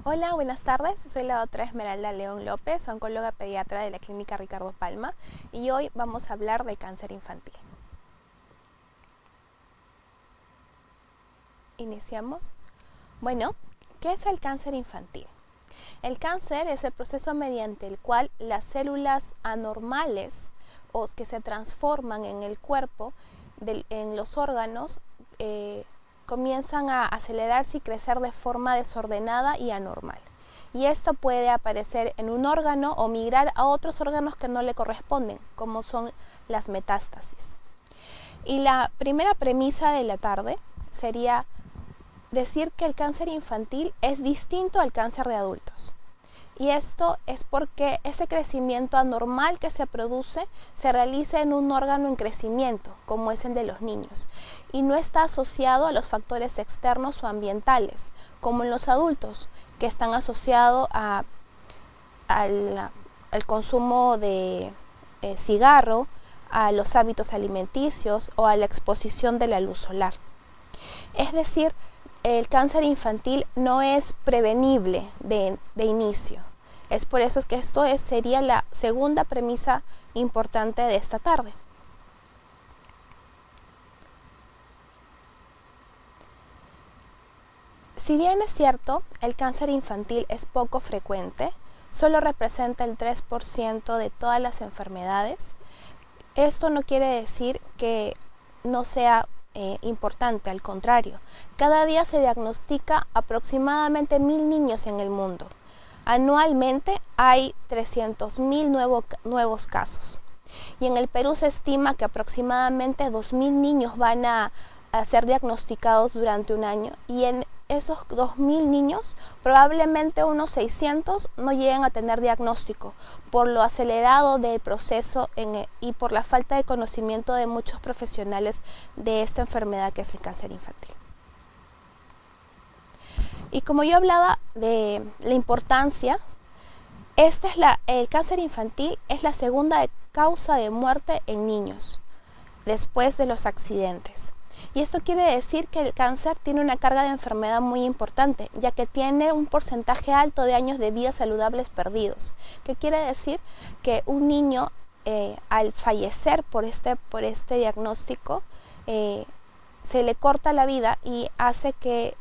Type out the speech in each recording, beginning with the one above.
Hola, buenas tardes. Soy la doctora Esmeralda León López, oncóloga pediatra de la Clínica Ricardo Palma, y hoy vamos a hablar de cáncer infantil. Iniciamos. Bueno, ¿qué es el cáncer infantil? El cáncer es el proceso mediante el cual las células anormales o que se transforman en el cuerpo, en los órganos, comienzan a acelerarse y crecer de forma desordenada y anormal. Y esto puede aparecer en un órgano o migrar a otros órganos que no le corresponden, como son las metástasis. Y la primera premisa de la tarde sería decir que el cáncer infantil es distinto al cáncer de adultos. Y esto es porque ese crecimiento anormal que se produce se realiza en un órgano en crecimiento, como es el de los niños, y no está asociado a los factores externos o ambientales, como en los adultos, que están asociados al consumo de cigarro, a los hábitos alimenticios o a la exposición de la luz solar. Es decir, el cáncer infantil no es prevenible de inicio. Es por eso que esto sería la segunda premisa importante de esta tarde. Si bien es cierto, el cáncer infantil es poco frecuente, solo representa el 3% de todas las enfermedades. Esto no quiere decir que no sea importante, al contrario. Cada día se diagnostica aproximadamente 1000 niños en el mundo. Anualmente hay 300.000 nuevos casos. Y en el Perú se estima que aproximadamente 2000 niños van a ser diagnosticados durante un año. Y en esos 2000 niños, probablemente unos 600 no lleguen a tener diagnóstico por lo acelerado del proceso y por la falta de conocimiento de muchos profesionales de esta enfermedad que es el cáncer infantil. Y como yo hablaba de la importancia, el cáncer infantil es la segunda causa de muerte en niños, después de los accidentes. Y esto quiere decir que el cáncer tiene una carga de enfermedad muy importante, ya que tiene un porcentaje alto de años de vida saludables perdidos. ¿Qué quiere decir? Que un niño al fallecer por este diagnóstico se le corta la vida y hace que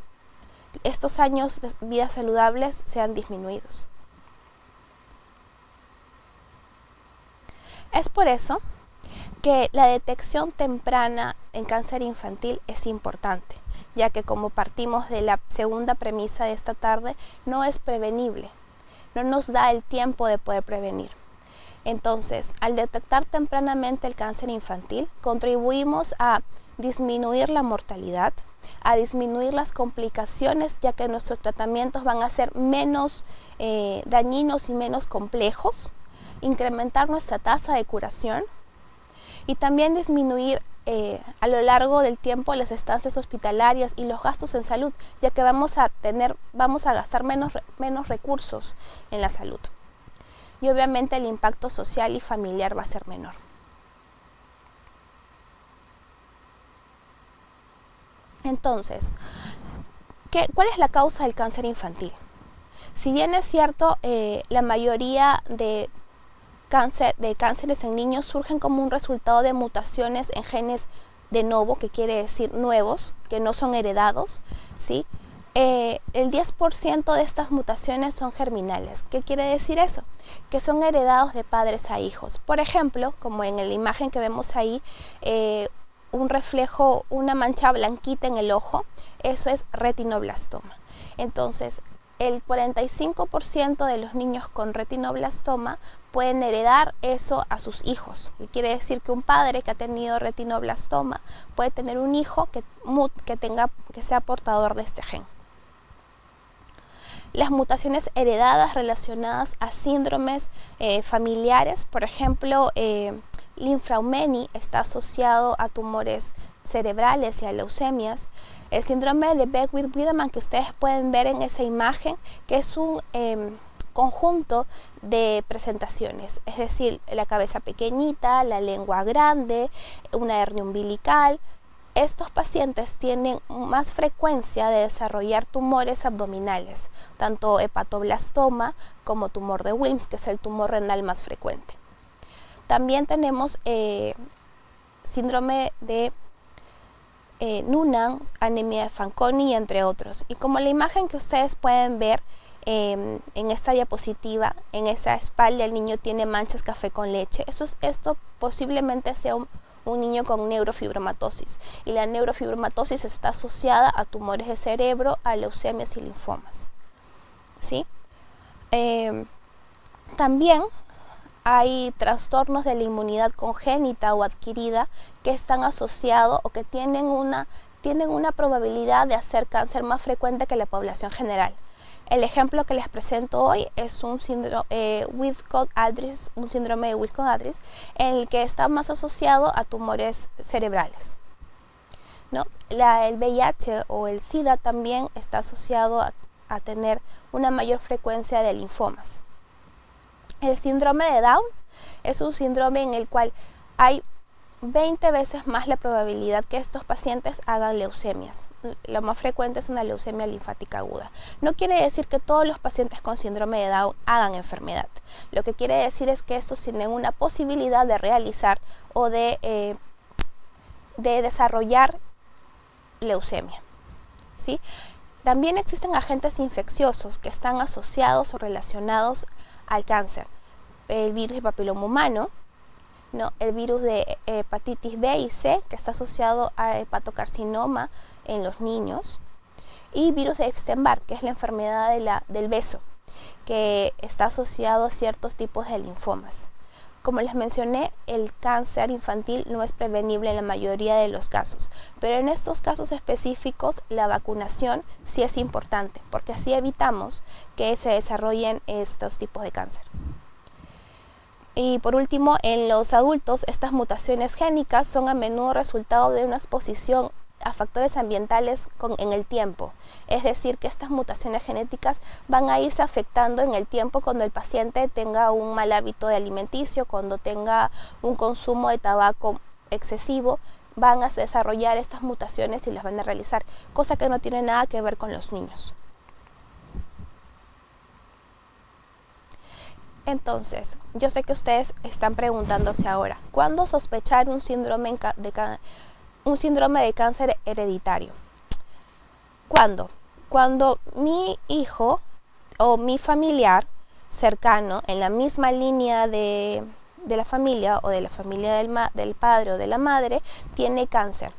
estos años de vida saludables sean disminuidos. Es por eso que la detección temprana en cáncer infantil es importante, ya que como partimos de la segunda premisa de esta tarde, no es prevenible, no nos da el tiempo de poder prevenir. Entonces, al detectar tempranamente el cáncer infantil, contribuimos a disminuir la mortalidad, a disminuir las complicaciones, ya que nuestros tratamientos van a ser menos dañinos y menos complejos, incrementar nuestra tasa de curación y también disminuir a lo largo del tiempo las estancias hospitalarias y los gastos en salud, ya que vamos a gastar menos recursos en la salud. Y obviamente el impacto social y familiar va a ser menor. Entonces, ¿cuál es la causa del cáncer infantil? Si bien es cierto, la mayoría de cánceres en niños surgen como un resultado de mutaciones en genes de novo, que quiere decir nuevos, que no son heredados, ¿sí? El 10% de estas mutaciones son germinales. ¿Qué quiere decir eso? Que son heredados de padres a hijos. Por ejemplo, como en la imagen que vemos ahí, un reflejo, una mancha blanquita en el ojo, eso es retinoblastoma. Entonces, el 45% de los niños con retinoblastoma pueden heredar eso a sus hijos. Y quiere decir que un padre que ha tenido retinoblastoma puede tener un hijo que sea portador de este gen. Las mutaciones heredadas relacionadas a síndromes familiares, por ejemplo, linfraumeni está asociado a tumores cerebrales y a leucemias. El síndrome de Beckwith-Wiedemann, que ustedes pueden ver en esa imagen, que es un conjunto de presentaciones, es decir, la cabeza pequeñita, la lengua grande, una hernia umbilical, estos pacientes tienen más frecuencia de desarrollar tumores abdominales, tanto hepatoblastoma como tumor de Wilms, que es el tumor renal más frecuente. También tenemos síndrome de Noonan, anemia de Fanconi, entre otros. Y como la imagen que ustedes pueden ver en esta diapositiva, en esa espalda el niño tiene manchas café con leche. Esto posiblemente sea un niño con neurofibromatosis, y la neurofibromatosis está asociada a tumores de cerebro, a leucemias y linfomas, ¿sí? También hay trastornos de la inmunidad congénita o adquirida que están asociados o que tienen una probabilidad de hacer cáncer más frecuente que la población general. El ejemplo que les presento hoy es un síndrome Wiskott-Aldrich, un síndrome de Wiskott-Aldrich, en el que está más asociado a tumores cerebrales, ¿no? El VIH o el SIDA también está asociado a tener una mayor frecuencia de linfomas. El síndrome de Down es un síndrome en el cual hay 20 veces más la probabilidad que estos pacientes hagan leucemias. Lo más frecuente es una leucemia linfática aguda. No quiere decir que todos los pacientes con síndrome de Down hagan enfermedad. Lo que quiere decir es que estos tienen una posibilidad de realizar o de desarrollar leucemia, ¿sí? También existen agentes infecciosos que están asociados o relacionados al cáncer. El virus de papiloma humano, ¿no? El virus de hepatitis B y C, que está asociado a hepatocarcinoma en los niños, y virus de Epstein-Barr, que es la enfermedad del beso, que está asociado a ciertos tipos de linfomas. Como les mencioné, el cáncer infantil no es prevenible en la mayoría de los casos, pero en estos casos específicos la vacunación sí es importante, porque así evitamos que se desarrollen estos tipos de cáncer. Y por último, en los adultos, estas mutaciones génicas son a menudo resultado de una exposición a factores ambientales en el tiempo. Es decir, que estas mutaciones genéticas van a irse afectando en el tiempo cuando el paciente tenga un mal hábito de alimenticio, cuando tenga un consumo de tabaco excesivo, van a desarrollar estas mutaciones y las van a realizar, cosa que no tiene nada que ver con los niños. Entonces, yo sé que ustedes están preguntándose ahora, ¿cuándo sospechar un síndrome de cáncer hereditario? ¿Cuándo? Cuando mi hijo o mi familiar cercano, en la misma línea de la familia o de la familia del padre o de la madre, tiene cáncer,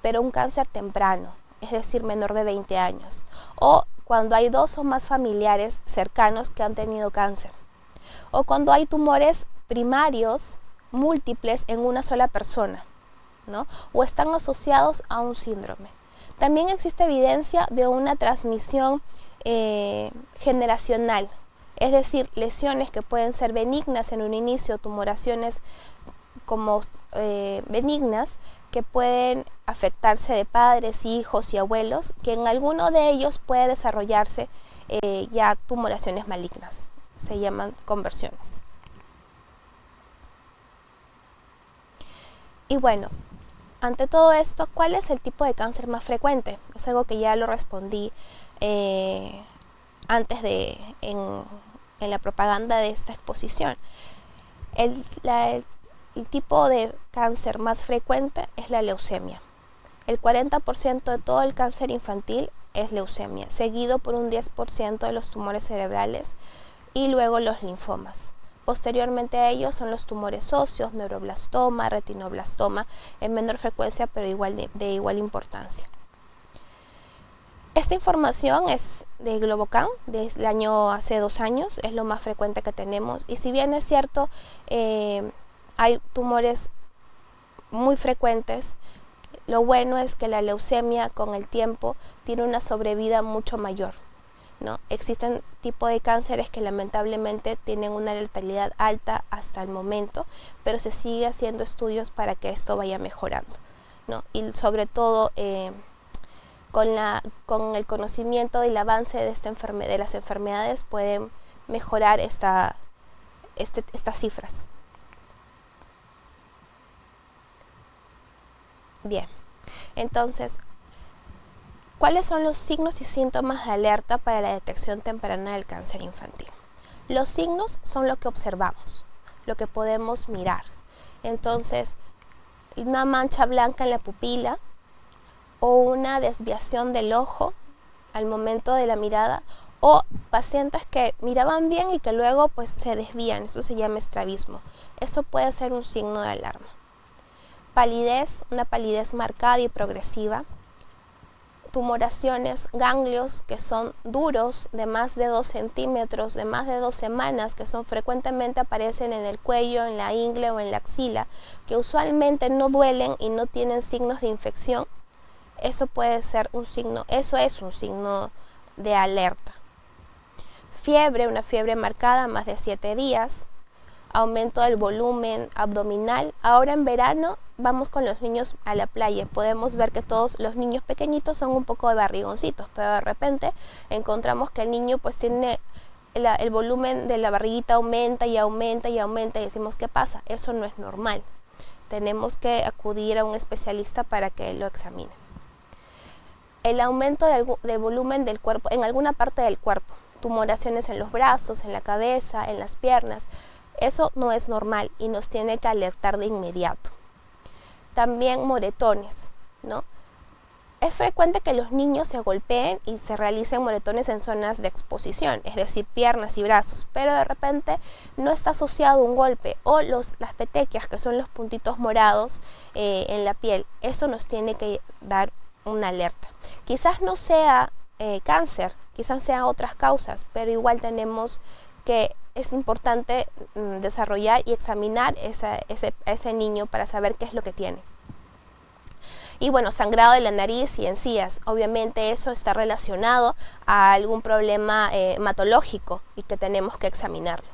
pero un cáncer temprano, es decir, menor de 20 años. O cuando hay 2 o más familiares cercanos que han tenido cáncer. O cuando hay tumores primarios múltiples en una sola persona, ¿no? O están asociados a un síndrome. También existe evidencia de una transmisión generacional, es decir, lesiones que pueden ser benignas en un inicio, tumoraciones como benignas que pueden afectarse de padres, hijos y abuelos, que en alguno de ellos puede desarrollarse ya tumoraciones malignas. Se llaman conversiones. Y bueno, ante todo esto, ¿cuál es el tipo de cáncer más frecuente? Es algo que ya lo respondí antes en la propaganda de esta exposición. El tipo de cáncer más frecuente es la leucemia. El 40% de todo el cáncer infantil es leucemia, seguido por un 10% de los tumores cerebrales y luego los linfomas. Posteriormente a ellos son los tumores óseos, neuroblastoma, retinoblastoma, en menor frecuencia pero de igual importancia. Esta información es de Globocan, del año hace 2 años, es lo más frecuente que tenemos. Y si bien es cierto, hay tumores muy frecuentes, lo bueno es que la leucemia con el tiempo tiene una sobrevida mucho mayor, ¿no? Existen tipos de cánceres que lamentablemente tienen una letalidad alta hasta el momento, pero se sigue haciendo estudios para que esto vaya mejorando, ¿no? Y sobre todo con el conocimiento y el avance de las enfermedades pueden mejorar estas cifras. Bien, Entonces, ¿cuáles son los signos y síntomas de alerta para la detección temprana del cáncer infantil? Los signos son lo que observamos, lo que podemos mirar. Entonces, una mancha blanca en la pupila o una desviación del ojo al momento de la mirada, o pacientes que miraban bien y que luego pues se desvían, eso se llama estrabismo. Eso puede ser un signo de alarma. Palidez, una palidez marcada y progresiva. Tumoraciones, ganglios que son duros, de más de 2 centímetros, de más de 2 semanas, que frecuentemente aparecen en el cuello, en la ingle o en la axila, que usualmente no duelen y no tienen signos de infección. Eso puede ser un signo, eso es un signo de alerta. Fiebre, una fiebre marcada, más de 7 días. Aumento del volumen abdominal. Ahora en verano vamos con los niños a la playa. Podemos ver que todos los niños pequeñitos son un poco de barrigoncitos, pero de repente encontramos que el niño pues tiene el volumen de la barriguita aumenta y aumenta y aumenta y decimos, ¿qué pasa? Eso no es normal. Tenemos que acudir a un especialista para que lo examine. El aumento del volumen del cuerpo en alguna parte del cuerpo. Tumoraciones en los brazos, en la cabeza, en las piernas. Eso no es normal y nos tiene que alertar de inmediato. También moretones, ¿no? Es frecuente que los niños se golpeen y se realicen moretones en zonas de exposición, es decir, piernas y brazos, pero de repente no está asociado un golpe o las petequias, que son los puntitos morados en la piel. Eso nos tiene que dar una alerta. Quizás no sea cáncer, quizás sean otras causas, pero igual es importante desarrollar y examinar ese niño para saber qué es lo que tiene. Y bueno, sangrado de la nariz y encías, obviamente eso está relacionado a algún problema hematológico y que tenemos que examinarlo.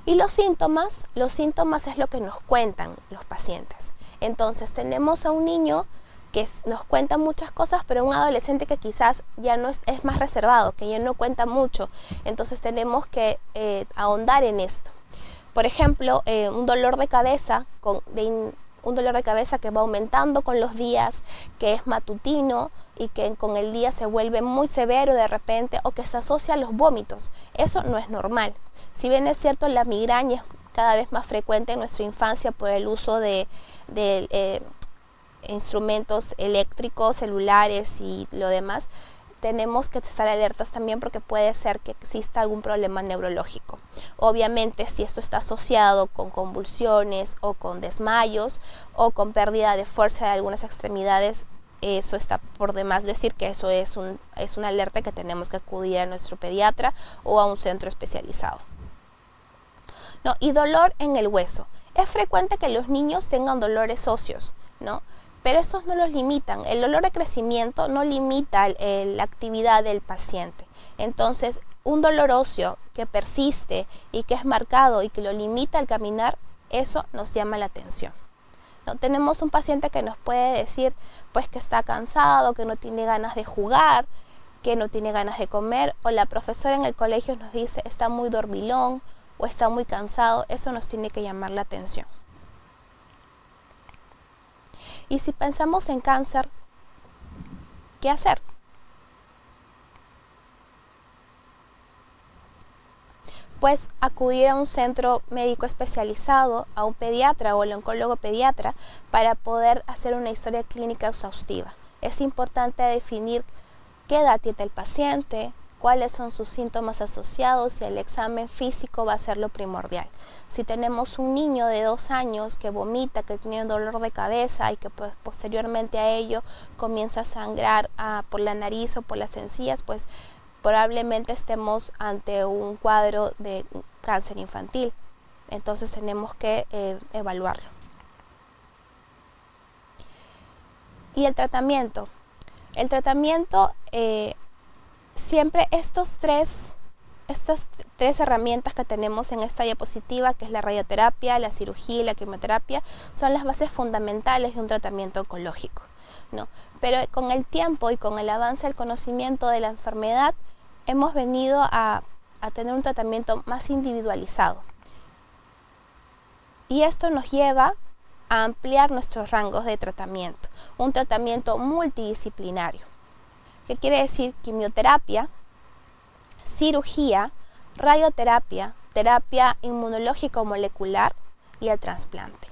Y los síntomas es lo que nos cuentan los pacientes. Entonces tenemos a un niño que nos cuenta muchas cosas, pero un adolescente que quizás ya no es más reservado, que ya no cuenta mucho. Entonces tenemos que ahondar en esto. Por ejemplo, un dolor de cabeza que va aumentando con los días, que es matutino y que con el día se vuelve muy severo de repente, o que se asocia a los vómitos. Eso no es normal. Si bien es cierto, la migraña es cada vez más frecuente en nuestra infancia por el uso de instrumentos eléctricos, celulares y lo demás, tenemos que estar alertas también porque puede ser que exista algún problema neurológico. Obviamente, si esto está asociado con convulsiones o con desmayos o con pérdida de fuerza de algunas extremidades, eso está por demás decir que eso es una alerta que tenemos que acudir a nuestro pediatra o a un centro especializado. ¿No? Y dolor en el hueso. Es frecuente que los niños tengan dolores óseos, ¿no? Pero estos no los limitan. El dolor de crecimiento no limita la actividad del paciente. Entonces, un dolor óseo que persiste y que es marcado y que lo limita al caminar, eso nos llama la atención. ¿No? Tenemos un paciente que nos puede decir pues que está cansado, que no tiene ganas de jugar, que no tiene ganas de comer, o la profesora en el colegio nos dice está muy dormilón o está muy cansado. Eso nos tiene que llamar la atención. Y si pensamos en cáncer, ¿qué hacer? Pues acudir a un centro médico especializado, a un pediatra o al oncólogo pediatra para poder hacer una historia clínica exhaustiva. Es importante definir qué edad tiene el paciente, cuáles son sus síntomas asociados y el examen físico va a ser lo primordial. Si tenemos un niño de 2 años que vomita, que tiene dolor de cabeza y que pues, posteriormente a ello comienza a sangrar por la nariz o por las encías, pues probablemente estemos ante un cuadro de cáncer infantil. Entonces tenemos que evaluarlo. Y el tratamiento. El tratamiento siempre estas tres herramientas que tenemos en esta diapositiva, que es la radioterapia, la cirugía y la quimioterapia, son las bases fundamentales de un tratamiento oncológico, ¿no? Pero con el tiempo y con el avance del conocimiento de la enfermedad, hemos venido a tener un tratamiento más individualizado. Y esto nos lleva a ampliar nuestros rangos de tratamiento, un tratamiento multidisciplinario. ¿Qué quiere decir? Quimioterapia, cirugía, radioterapia, terapia inmunológica o molecular y el trasplante.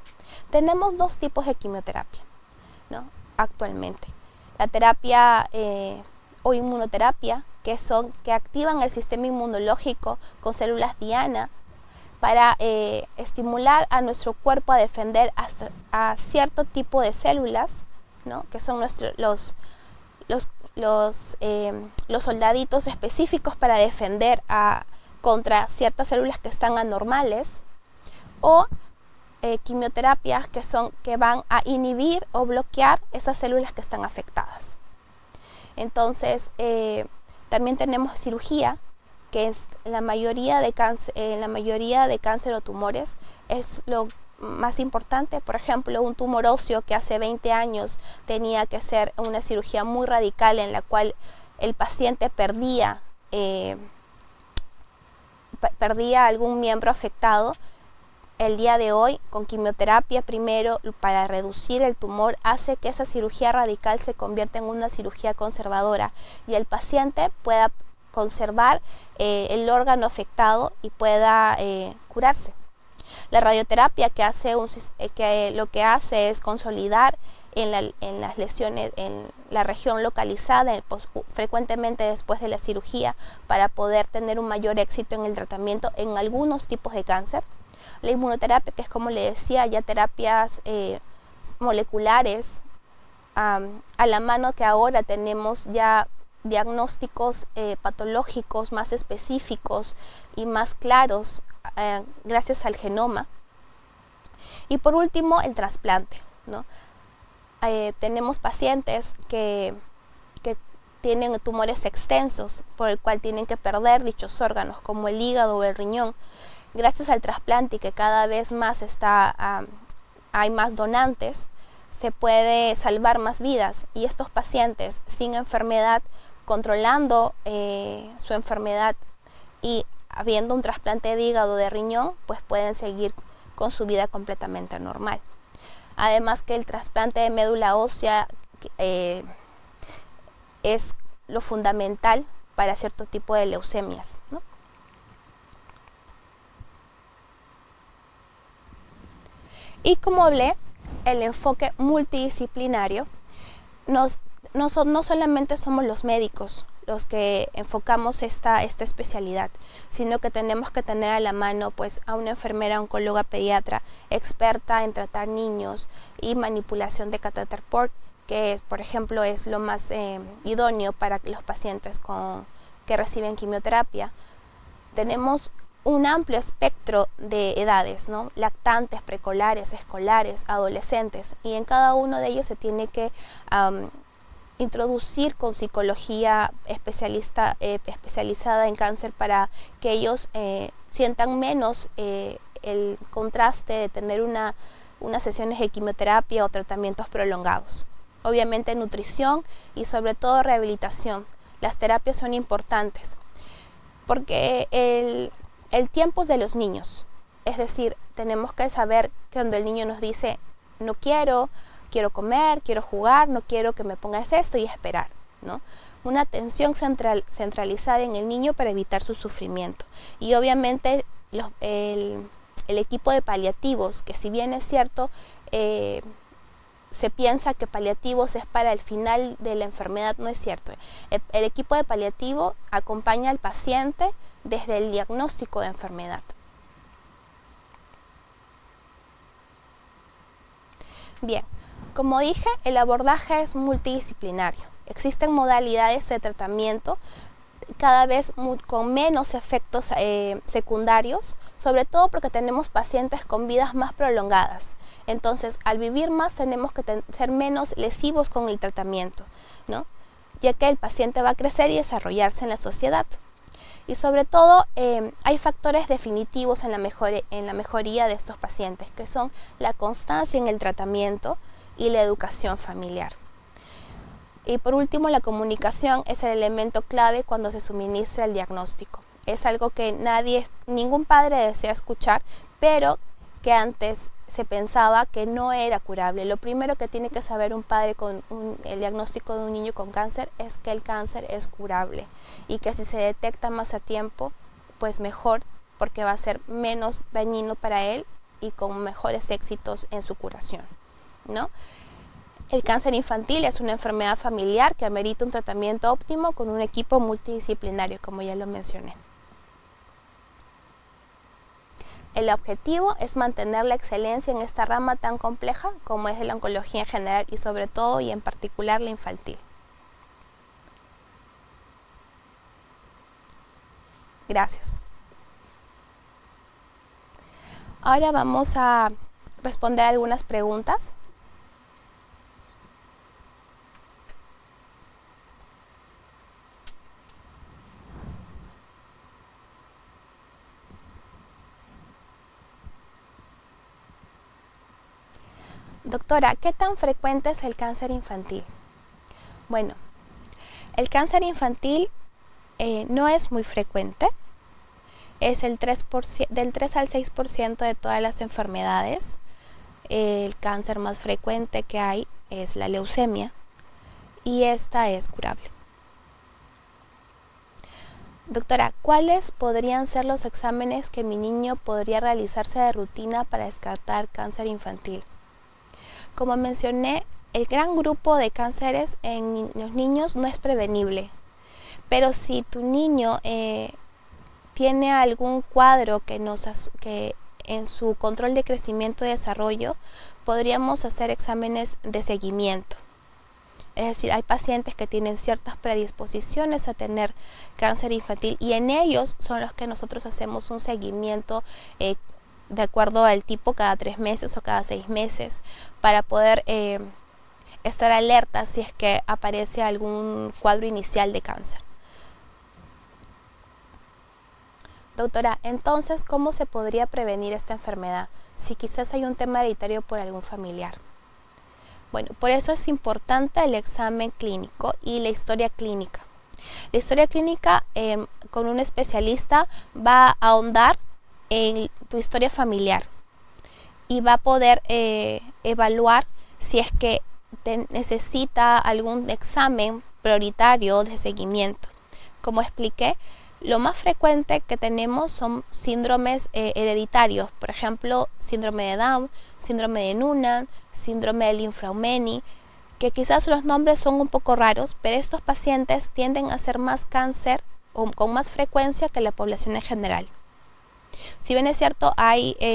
Tenemos dos tipos de quimioterapia, ¿no? Actualmente. La terapia o inmunoterapia, que activan el sistema inmunológico con células diana para estimular a nuestro cuerpo a defender a cierto tipo de células, ¿no? Que son los soldaditos específicos para defender contra ciertas células que están anormales, o quimioterapias que van a inhibir o bloquear esas células que están afectadas. Entonces, también tenemos cirugía, que es la mayoría de cáncer o tumores es lo más importante. Por ejemplo, un tumor óseo que hace 20 años tenía que ser una cirugía muy radical en la cual el paciente perdía algún miembro afectado. El día de hoy, con quimioterapia primero para reducir el tumor, hace que esa cirugía radical se convierta en una cirugía conservadora y el paciente pueda conservar el órgano afectado y pueda curarse. La radioterapia lo que hace es consolidar en las lesiones, en la región localizada, frecuentemente después de la cirugía, para poder tener un mayor éxito en el tratamiento en algunos tipos de cáncer. La inmunoterapia, que es, como le decía, ya terapias moleculares, a la mano, que ahora tenemos ya diagnósticos patológicos más específicos y más claros gracias al genoma. Y por último, el trasplante, ¿no? Tenemos pacientes que tienen tumores extensos por el cual tienen que perder dichos órganos, como el hígado o el riñón. Gracias al trasplante, y que cada vez más hay más donantes, se puede salvar más vidas, y estos pacientes sin enfermedad, controlando su enfermedad y habiendo un trasplante de hígado o de riñón, pues pueden seguir con su vida completamente normal. Además que el trasplante de médula ósea es lo fundamental para cierto tipo de leucemias, ¿no? Y como hablé, el enfoque multidisciplinario, no solamente somos los médicos los que enfocamos esta especialidad, sino que tenemos que tener a la mano pues a una enfermera oncóloga pediatra experta en tratar niños y manipulación de catéter port, que por ejemplo es lo más idóneo para los pacientes que reciben quimioterapia. Tenemos un amplio espectro de edades, ¿no? Lactantes, preescolares, escolares, adolescentes, y en cada uno de ellos se tiene que introducir con psicología especializada en cáncer, para que ellos sientan menos el contraste de tener unas sesiones de quimioterapia o tratamientos prolongados. Obviamente nutrición y sobre todo rehabilitación. Las terapias son importantes porque el tiempo es de los niños, es decir, tenemos que saber que cuando el niño nos dice no quiero comer, quiero jugar, no quiero que me pongas esto, y esperar, ¿no? Una atención centralizada en el niño para evitar su sufrimiento. Y obviamente el equipo de paliativos, que si bien es cierto, se piensa que paliativos es para el final de la enfermedad, no es cierto. El equipo de paliativo acompaña al paciente desde el diagnóstico de enfermedad. Bien, como dije, el abordaje es multidisciplinario. Existen modalidades de tratamiento cada vez con menos efectos secundarios, sobre todo porque tenemos pacientes con vidas más prolongadas. Entonces, al vivir más, tenemos que ser menos lesivos con el tratamiento, ¿no? Ya que el paciente va a crecer y desarrollarse en la sociedad. Y sobre todo, hay factores definitivos en la mejoría de estos pacientes, que son la constancia en el tratamiento y la educación familiar. Y por último, la comunicación es el elemento clave cuando se suministra el diagnóstico. Es algo que ningún padre desea escuchar, pero que antes se pensaba que no era curable. Lo primero que tiene que saber un padre con el diagnóstico de un niño con cáncer es que el cáncer es curable y que si se detecta más a tiempo, pues mejor, porque va a ser menos dañino para él y con mejores éxitos en su curación, ¿no? El cáncer infantil es una enfermedad familiar que amerita un tratamiento óptimo con un equipo multidisciplinario, como ya lo mencioné. El objetivo es mantener la excelencia en esta rama tan compleja como es la oncología en general y sobre todo y en particular la infantil. Gracias. Ahora vamos a responder algunas preguntas. Doctora, ¿qué tan frecuente es el cáncer infantil? Bueno, el cáncer infantil no es muy frecuente. Es del 3 al 6% de todas las enfermedades. El cáncer más frecuente que hay es la leucemia y esta es curable. Doctora, ¿cuáles podrían ser los exámenes que mi niño podría realizarse de rutina para descartar cáncer infantil? Como mencioné, el gran grupo de cánceres en los niños no es prevenible, pero si tu niño tiene algún cuadro que en su control de crecimiento y desarrollo, podríamos hacer exámenes de seguimiento. Es decir, hay pacientes que tienen ciertas predisposiciones a tener cáncer infantil y en ellos son los que nosotros hacemos un seguimiento de acuerdo al tipo cada 3 meses o cada 6 meses para poder estar alerta si es que aparece algún cuadro inicial de cáncer. Doctora, entonces, ¿cómo se podría prevenir esta enfermedad si quizás hay un tema hereditario por algún familiar? Bueno, por eso es importante el examen clínico y la historia clínica. La historia clínica con un especialista va a ahondar en tu historia familiar y va a poder evaluar si es que necesita algún examen prioritario de seguimiento. Como expliqué, lo más frecuente que tenemos son síndromes hereditarios, por ejemplo, síndrome de Down, síndrome de Noonan, síndrome de Linfraumeni, que quizás los nombres son un poco raros, pero estos pacientes tienden a hacer más cáncer o con más frecuencia que la población en general. Si bien es cierto, hay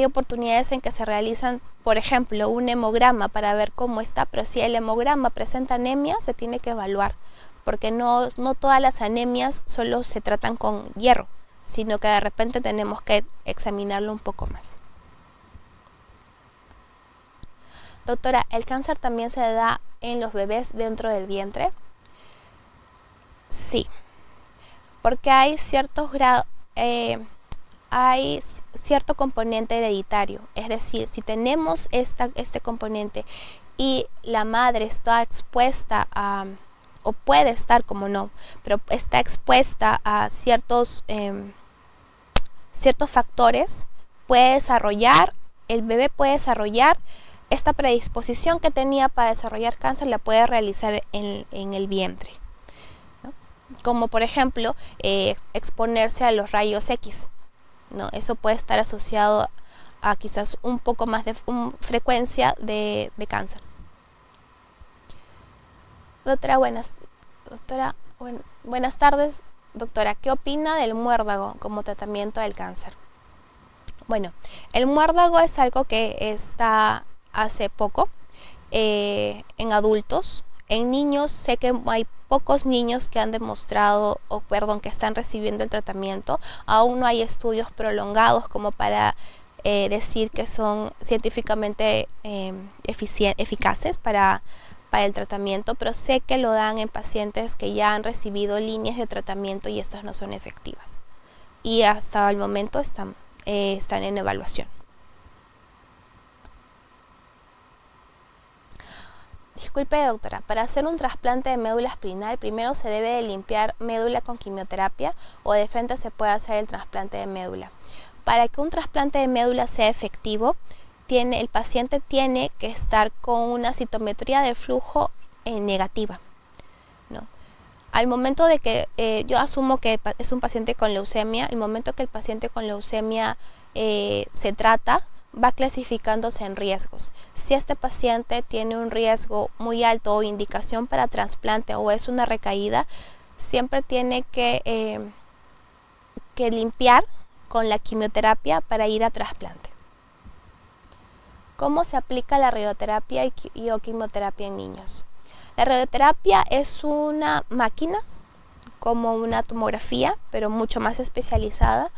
oportunidades en que se realizan, por ejemplo, un hemograma para ver cómo está, pero si el hemograma presenta anemia, se tiene que evaluar, porque no todas las anemias solo se tratan con hierro, sino que de repente tenemos que examinarlo un poco más. Doctora, ¿el cáncer también se da en los bebés dentro del vientre? Sí, porque hay cierto componente hereditario, es decir, si tenemos este componente y la madre está expuesta o puede estar, como no, pero está expuesta a ciertos factores, el bebé puede desarrollar esta predisposición que tenía para desarrollar cáncer, la puede realizar en el vientre, ¿no? Como por ejemplo, exponerse a los rayos X, ¿no? Eso puede estar asociado a quizás un poco más de frecuencia de cáncer. Doctora, buenas tardes. Doctora, ¿qué opina del muérdago como tratamiento del cáncer? Bueno, el muérdago es algo que está hace poco en adultos. En niños sé que hay pocos niños que han demostrado, que están recibiendo el tratamiento. Aún no hay estudios prolongados como para decir que son científicamente eficaces para el tratamiento, pero sé que lo dan en pacientes que ya han recibido líneas de tratamiento y estas no son efectivas. Y hasta el momento están en evaluación. Disculpe, doctora, para hacer un trasplante de médula espinal, primero se debe de limpiar médula con quimioterapia o de frente se puede hacer el trasplante de médula. Para que un trasplante de médula sea efectivo, el paciente tiene que estar con una citometría de flujo negativa, ¿no? Al momento de que yo asumo que es un paciente con leucemia, el momento que el paciente con leucemia se trata, va clasificándose en riesgos. Si este paciente tiene un riesgo muy alto o indicación para trasplante o es una recaída, siempre tiene que limpiar con la quimioterapia para ir a trasplante. ¿Cómo se aplica la radioterapia o quimioterapia en niños? La radioterapia es una máquina como una tomografía, pero mucho más especializada,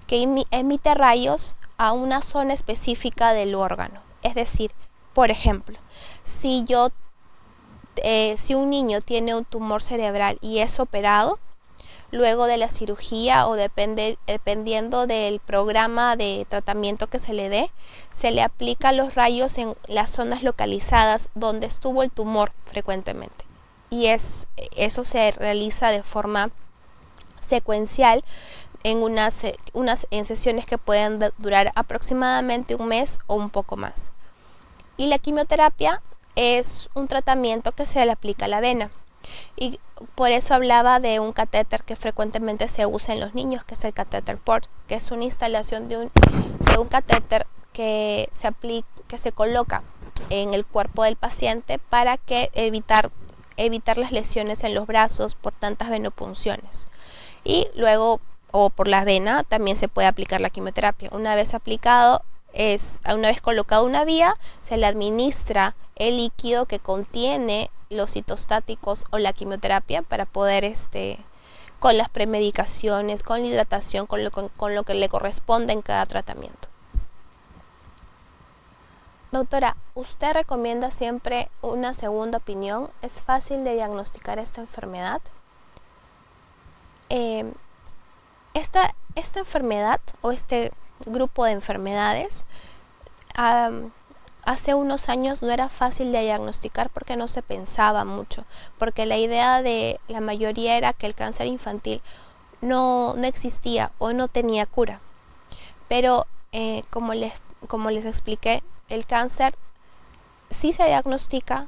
que emite rayos a una zona específica del órgano. Es decir, por ejemplo, si un niño tiene un tumor cerebral y es operado, luego de la cirugía o dependiendo del programa de tratamiento que se le dé, se le aplica los rayos en las zonas localizadas donde estuvo el tumor frecuentemente. Y eso se realiza de forma secuencial en sesiones que pueden durar aproximadamente un mes o un poco más. Y la quimioterapia es un tratamiento que se le aplica a la vena. Y por eso hablaba de un catéter que frecuentemente se usa en los niños, que es el catéter port, que es una instalación de un catéter que se coloca en el cuerpo del paciente para evitar las lesiones en los brazos por tantas venopunciones. Y luego, o por la vena, también se puede aplicar la quimioterapia. Una vez colocado una vía, se le administra el líquido que contiene los citostáticos o la quimioterapia para poder, con las premedicaciones, con la hidratación, con lo que le corresponde en cada tratamiento. Doctora, ¿usted recomienda siempre una segunda opinión? ¿Es fácil de diagnosticar esta enfermedad? Esta enfermedad o este grupo de enfermedades hace unos años no era fácil de diagnosticar porque no se pensaba mucho, porque la idea de la mayoría era que el cáncer infantil no existía o no tenía cura. Pero como les expliqué, el cáncer sí se diagnostica,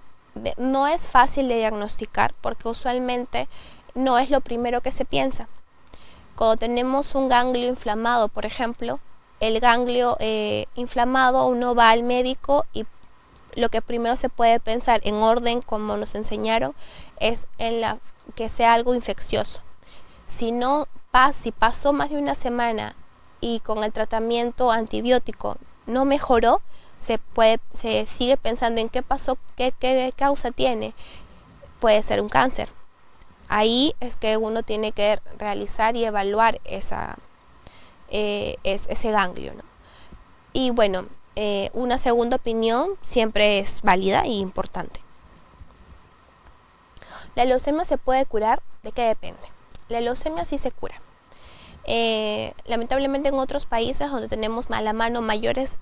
no es fácil de diagnosticar porque usualmente no es lo primero que se piensa. Cuando tenemos un ganglio inflamado, por ejemplo, el ganglio inflamado, uno va al médico y lo que primero se puede pensar en orden, como nos enseñaron, es que sea algo infeccioso. Si pasó más de una semana y con el tratamiento antibiótico no mejoró, se sigue pensando en qué pasó, qué causa tiene. Puede ser un cáncer. Ahí es que uno tiene que realizar y evaluar ese ganglio, ¿no? Y bueno, una segunda opinión siempre es válida y importante. ¿La leucemia se puede curar? ¿De qué depende? La leucemia sí se cura. Lamentablemente en otros países donde tenemos a la mano mayores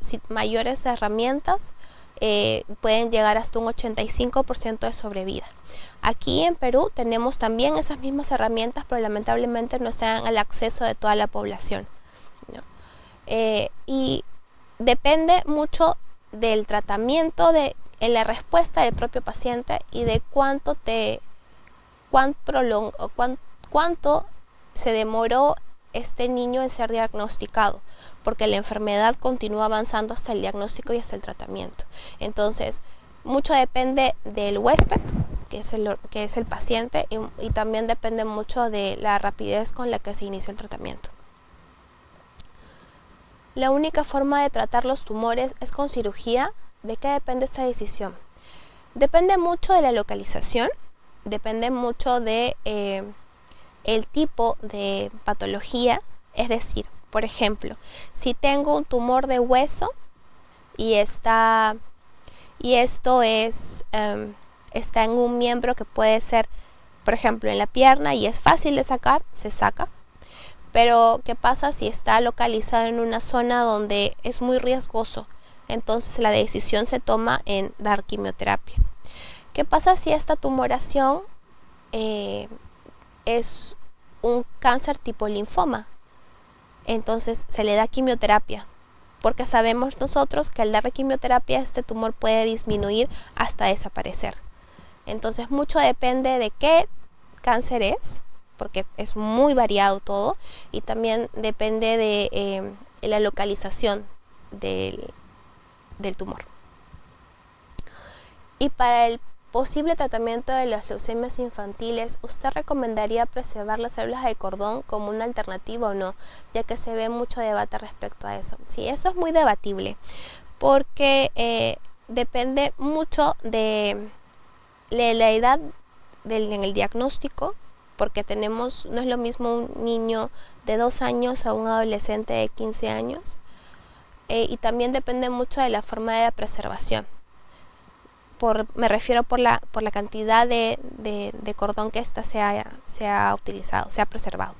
herramientas, pueden llegar hasta un 85% de sobrevida. Aquí en Perú tenemos también esas mismas herramientas, pero lamentablemente no se dan al acceso de toda la población, ¿no? Y depende mucho del tratamiento, en la respuesta del propio paciente y de cuánto se demoró este niño en ser diagnosticado, porque la enfermedad continúa avanzando hasta el diagnóstico y hasta el tratamiento. Entonces, mucho depende del huésped, que es el paciente, y también depende mucho de la rapidez con la que se inició el tratamiento. La única forma de tratar los tumores es con cirugía. ¿De qué depende esta decisión? Depende mucho de la localización, depende mucho de el tipo de patología. Es decir, por ejemplo, si tengo un tumor de hueso y esto está en un miembro que puede ser, por ejemplo, en la pierna y es fácil de sacar, se saca. Pero, ¿qué pasa si está localizado en una zona donde es muy riesgoso? Entonces la decisión se toma en dar quimioterapia. ¿Qué pasa si esta tumoración es un cáncer tipo linfoma? entonces se le da quimioterapia, porque sabemos nosotros que al darle quimioterapia este tumor puede disminuir hasta desaparecer. Entonces mucho depende de qué cáncer es, porque es muy variado todo, y también depende de la localización del tumor. Y para el posible tratamiento de las leucemias infantiles, ¿usted recomendaría preservar las células de cordón como una alternativa o no? Ya que se ve mucho debate respecto a eso. Sí, eso es muy debatible, porque depende mucho de la edad en el diagnóstico, porque no es lo mismo un niño de 2 años a un adolescente de 15 años, y también depende mucho de la forma de preservación. Me refiero por la cantidad de cordón que ésta se ha utilizado, se ha preservado.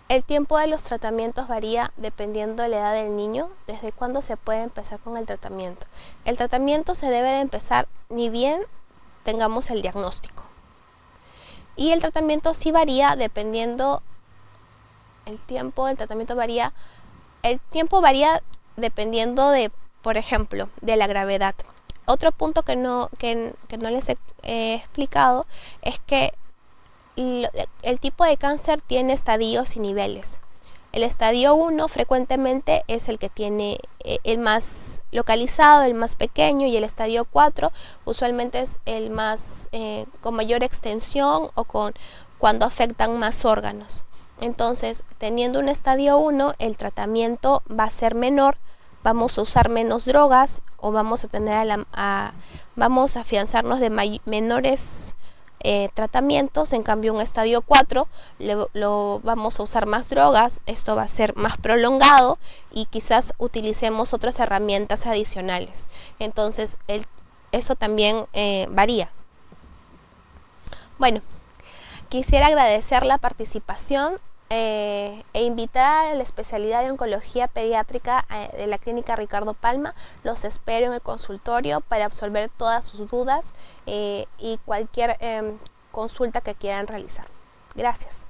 El tiempo de los tratamientos varía dependiendo de la edad del niño, desde cuándo se puede empezar con el tratamiento. El tratamiento se debe de empezar ni bien tengamos el diagnóstico. Y el tratamiento sí varía dependiendo, el tiempo del tratamiento varía, dependiendo de, por ejemplo, de la gravedad. Otro punto que no les he explicado es que el tipo de cáncer tiene estadios y niveles. El estadio 1 frecuentemente es el que tiene el más localizado, el más pequeño, y el estadio 4 usualmente es el más con mayor extensión o cuando afectan más órganos. Entonces, teniendo un estadio 1, el tratamiento va a ser menor, vamos a usar menos drogas o vamos a afianzarnos de menores tratamientos. En cambio, un estadio 4 lo vamos a usar más drogas, esto va a ser más prolongado y quizás utilicemos otras herramientas adicionales. Entonces, eso también varía. Bueno, quisiera agradecer la participación e invitar a la especialidad de oncología pediátrica de la clínica Ricardo Palma. Los espero en el consultorio para absolver todas sus dudas y cualquier consulta que quieran realizar. Gracias.